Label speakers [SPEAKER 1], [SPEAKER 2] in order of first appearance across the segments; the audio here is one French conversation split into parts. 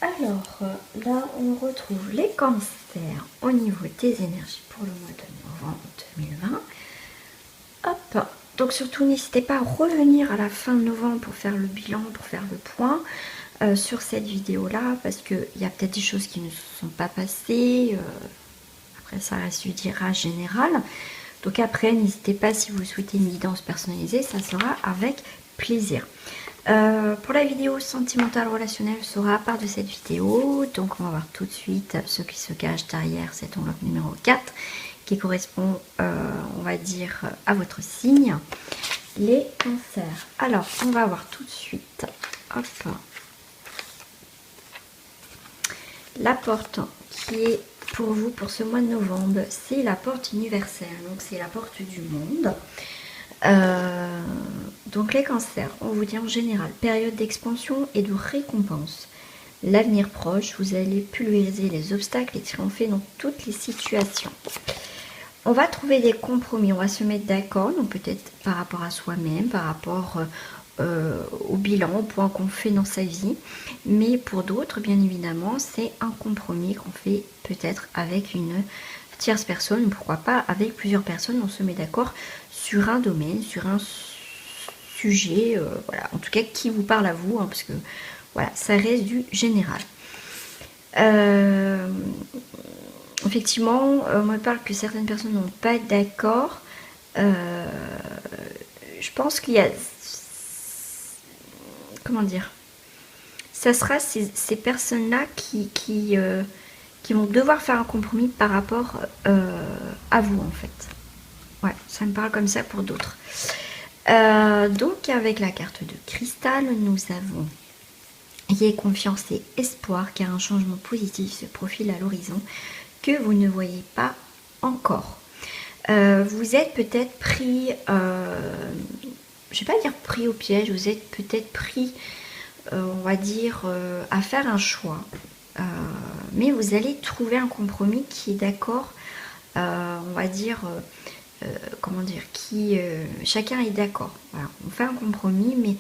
[SPEAKER 1] Alors, là, on retrouve les cancers au niveau des énergies pour le mois de novembre 2020. Hop, donc surtout n'hésitez pas à revenir à la fin de novembre pour faire le bilan, pour faire le point sur cette vidéo-là, parce qu'il y a peut-être des choses qui ne se sont pas passées. Après, ça reste du tirage général. Donc après, n'hésitez pas si vous souhaitez une guidance personnalisée, ça sera avec plaisir. Pour la vidéo sentimentale relationnelle sera à part de cette vidéo. Donc on va voir tout de suite ce qui se cache derrière cette enveloppe numéro 4 qui correspond, on va dire, à votre signe, les cancers. Alors on va voir tout de suite, hop, la porte qui est pour vous pour ce mois de novembre, c'est la porte universelle, donc c'est la porte du monde. Donc les cancers, on vous dit en général, période d'expansion et de récompense. L'avenir proche, vous allez pulvériser les obstacles et triompher dans toutes les situations. On va trouver des compromis, on va se mettre d'accord, donc peut-être par rapport à soi-même, par rapport au bilan, au point qu'on fait dans sa vie. Mais pour d'autres, bien évidemment, c'est un compromis qu'on fait peut-être avec une tierce personne, pourquoi pas avec plusieurs personnes, on se met d'accord sur un domaine, sur un sujet, voilà, en tout cas qui vous parle à vous, hein, parce que voilà, ça reste du général. Effectivement, on me parle que certaines personnes n'ont pas d'accord. Je pense qu'il y a, comment dire, ça sera ces personnes-là qui vont devoir faire un compromis par rapport à vous, en fait. Ouais, ça me parle comme ça pour d'autres. Donc avec la carte de cristal, nous avons ayez confiance et espoir car un changement positif se profile à l'horizon que vous ne voyez pas encore. Vous êtes peut-être pris, je vais pas dire pris au piège, vous êtes peut-être pris, on va dire, à faire un choix. Mais vous allez trouver un compromis qui est d'accord, on va dire, comment dire, qui chacun est d'accord. Voilà, on fait un compromis, mais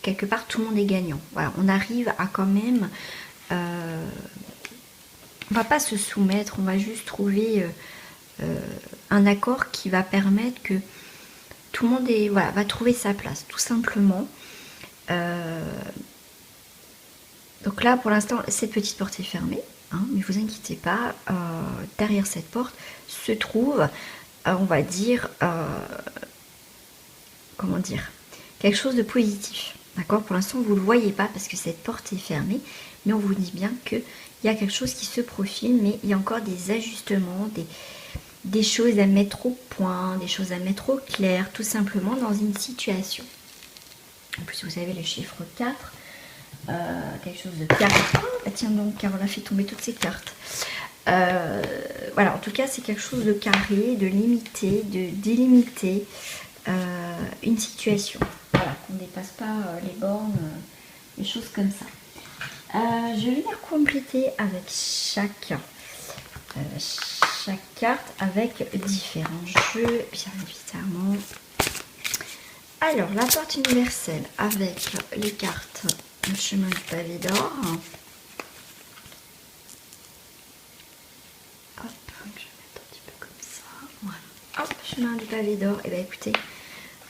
[SPEAKER 1] quelque part tout le monde est gagnant. Voilà, on arrive à quand même, on va pas se soumettre, on va juste trouver un accord qui va permettre que tout le monde est, voilà, va trouver sa place, tout simplement. Donc là, pour l'instant, cette petite porte est fermée, hein, mais vous inquiétez pas, derrière cette porte se trouve, on va dire, comment dire, quelque chose de positif. D'accord? Pour l'instant, vous ne le voyez pas parce que cette porte est fermée, mais on vous dit bien qu'il y a quelque chose qui se profile, mais il y a encore des ajustements, des choses à mettre au point, des choses à mettre au clair, tout simplement dans une situation. En plus, vous avez le chiffre 4, quelque chose de carré. Ah, tiens donc, Carole a fait tomber toutes ses cartes. Voilà, en tout cas, c'est quelque chose de carré, de limité, de délimité, une situation. Voilà, qu'on ne dépasse pas les bornes, des choses comme ça. Je vais venir compléter avec chaque carte avec différents jeux, bien évidemment. Alors, la porte universelle avec les cartes le chemin du pavé d'or. Hop, je vais mettre un petit peu comme ça. Voilà. Hop, chemin du pavé d'or. Et bien écoutez,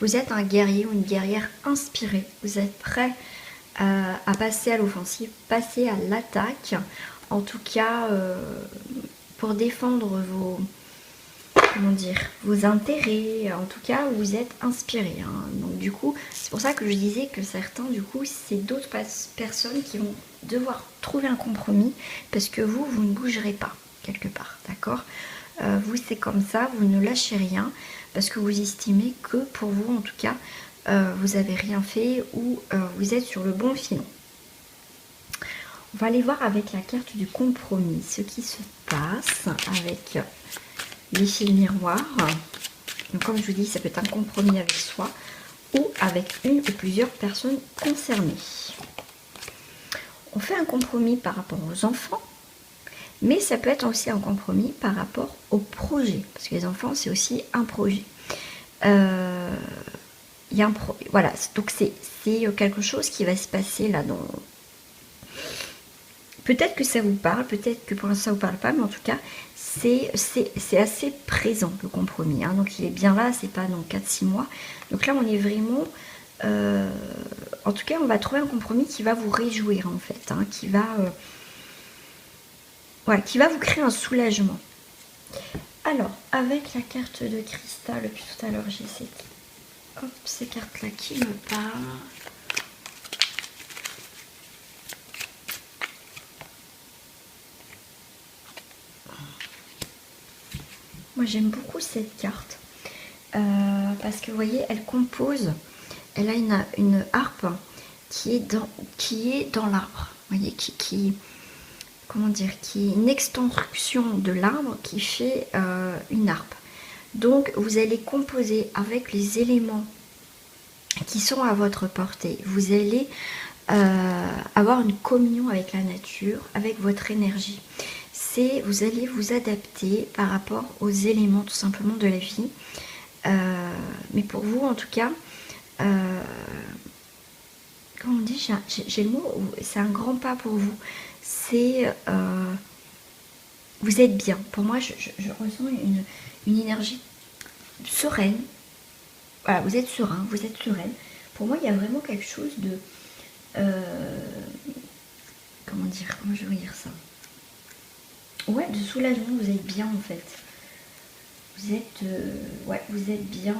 [SPEAKER 1] vous êtes un guerrier ou une guerrière inspirée. Vous êtes prêt à passer à l'offensive, passer à l'attaque. En tout cas, pour défendre vos, comment dire, vos intérêts. En tout cas, vous êtes inspiré. Hein. Donc du coup, c'est pour ça que je disais que certains, du coup, c'est d'autres personnes qui vont devoir trouver un compromis parce que vous ne bougerez pas quelque part, d'accord? Vous, c'est comme ça, vous ne lâchez rien parce que vous estimez que pour vous, en tout cas, vous n'avez rien fait ou vous êtes sur le bon filon. On va aller voir avec la carte du compromis ce qui se passe avec les fils miroirs. Donc comme je vous dis, ça peut être un compromis avec soi ou avec une ou plusieurs personnes concernées. On fait un compromis par rapport aux enfants, mais ça peut être aussi un compromis par rapport au projet, parce que les enfants, c'est aussi un projet. Il y a voilà, donc c'est quelque chose qui va se passer là Peut-être que ça vous parle, peut-être que pour l'instant ça vous parle pas, mais en tout cas, c'est assez présent le compromis. Hein. Donc il est bien là, c'est pas dans 4-6 mois. Donc là, on est vraiment... en tout cas, on va trouver un compromis qui va vous réjouir en fait, hein, qui va vous créer un soulagement. Alors, avec la carte de cristal, depuis tout à l'heure, j'ai ces cartes-là qui me parlent. Moi, j'aime beaucoup cette carte parce que vous voyez, elle compose. Elle a une harpe qui est dans l'arbre. Vous voyez, comment dire, qui est une extension de l'arbre qui fait une harpe. Donc vous allez composer avec les éléments qui sont à votre portée. Vous allez avoir une communion avec la nature, avec votre énergie. Vous allez vous adapter par rapport aux éléments tout simplement de la vie. Mais pour vous en tout cas, comment on dit, j'ai le mot, c'est un grand pas pour vous. C'est vous êtes bien. Pour moi, je ressens une énergie sereine. Voilà, vous êtes serein, vous êtes sereine. Pour moi, il y a vraiment quelque chose de... comment je veux dire ça? Ouais, de soulagement, vous êtes bien en fait. Vous êtes... vous êtes bien.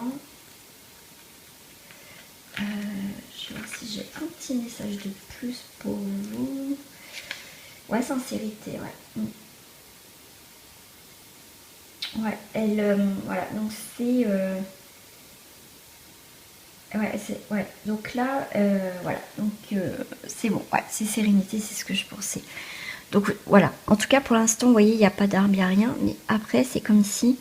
[SPEAKER 1] Je vais voir si j'ai un petit message de plus pour vous. Ouais, sincérité, ouais. Ouais, voilà, donc c'est... ouais, donc là, voilà, donc c'est bon, ouais, c'est sérénité, c'est ce que je pensais. Donc voilà, en tout cas pour l'instant, vous voyez, il n'y a pas d'arme, il n'y a rien, mais après, c'est comme si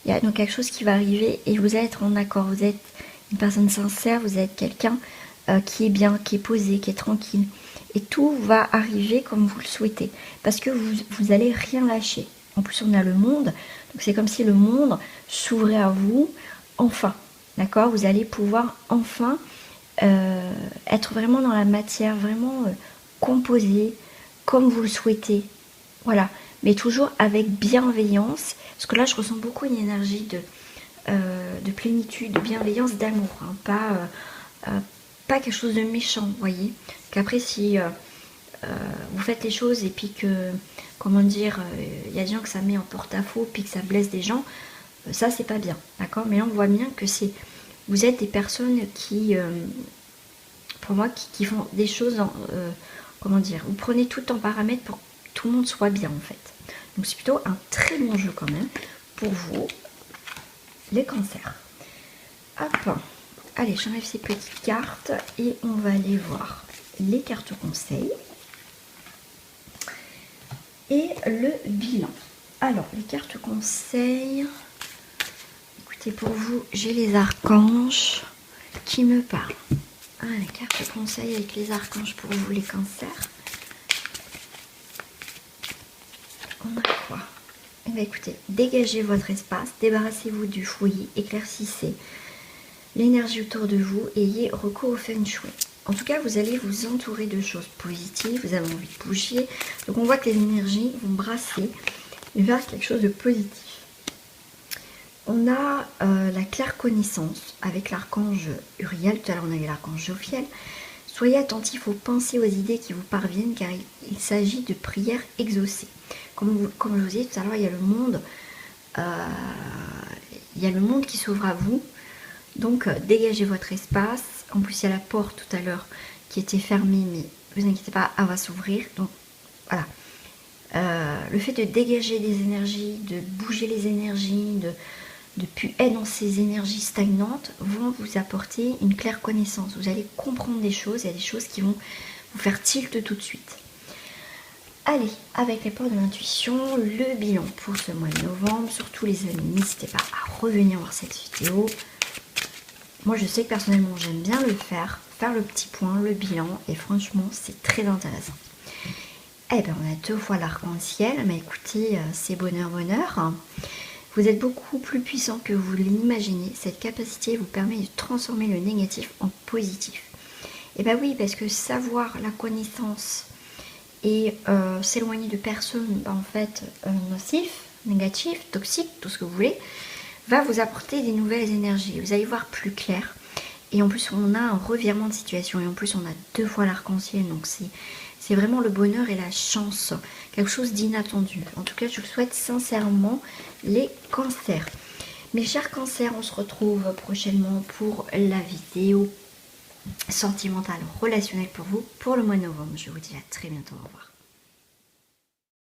[SPEAKER 1] il y a donc quelque chose qui va arriver et vous allez être en accord, vous êtes une personne sincère, vous êtes quelqu'un qui est bien, qui est posé, qui est tranquille. Et tout va arriver comme vous le souhaitez, parce que vous allez rien lâcher. En plus, on a le monde, donc c'est comme si le monde s'ouvrait à vous, enfin, d'accord? Vous allez pouvoir enfin être vraiment dans la matière, vraiment composé, comme vous le souhaitez. Voilà, mais toujours avec bienveillance, parce que là, je ressens beaucoup une énergie de plénitude, de bienveillance, d'amour, hein, pas quelque chose de méchant, vous voyez. Qu'après, si vous faites les choses et puis que, comment dire, il y a des gens que ça met en porte-à-faux puis que ça blesse des gens, ça c'est pas bien, d'accord. Mais là on voit bien que vous êtes des personnes qui, pour moi, qui font des choses comment dire, vous prenez tout en paramètre pour que tout le monde soit bien en fait. Donc c'est plutôt un très bon jeu quand même pour vous, les cancers. Hop, allez, j'enlève ces petites cartes et on va aller voir les cartes conseils et le bilan. Alors, les cartes conseils, écoutez, pour vous, j'ai les archanges qui me parlent. Ah, les cartes conseils avec les archanges pour vous, les cancers. On a quoi? Eh bien, écoutez, dégagez votre espace, débarrassez-vous du fouillis, éclaircissez l'énergie autour de vous et ayez recours au feng shui. En tout cas, vous allez vous entourer de choses positives, vous avez envie de bouger. Donc on voit que les énergies vont brasser vers quelque chose de positif. On a la claire connaissance avec l'archange Uriel. Tout à l'heure, on avait l'archange Jophiel. Soyez attentifs aux pensées, aux idées qui vous parviennent, car il s'agit de prières exaucées. Comme je vous disais tout à l'heure, il y a le monde qui s'ouvre à vous. Donc dégagez votre espace. En plus il y a la porte tout à l'heure qui était fermée, mais ne vous inquiétez pas, elle va s'ouvrir. Donc voilà. Le fait de dégager des énergies, de bouger les énergies, de plus être dans ces énergies stagnantes vont vous apporter une claire connaissance. Vous allez comprendre des choses, il y a des choses qui vont vous faire tilt tout de suite. Allez, avec les portes de l'intuition, le bilan pour ce mois de novembre. Surtout les amis, n'hésitez pas à revenir voir cette vidéo. Moi je sais que personnellement j'aime bien le faire le petit point, le bilan, et franchement c'est très intéressant. Eh bien on a 2 fois l'arc-en-ciel, mais écoutez, c'est bonheur, bonheur. Vous êtes beaucoup plus puissant que vous l'imaginez. Cette capacité vous permet de transformer le négatif en positif. Et bien oui, parce que savoir la connaissance et s'éloigner de personnes en fait nocifs, négatifs, toxiques, tout ce que vous voulez, va vous apporter des nouvelles énergies. Vous allez voir plus clair. Et en plus, on a un revirement de situation. Et en plus, on a 2 fois l'arc-en-ciel. Donc, c'est vraiment le bonheur et la chance. Quelque chose d'inattendu. En tout cas, je le souhaite sincèrement, les cancers. Mes chers cancers, on se retrouve prochainement pour la vidéo sentimentale relationnelle pour vous pour le mois de novembre. Je vous dis à très bientôt. Au revoir.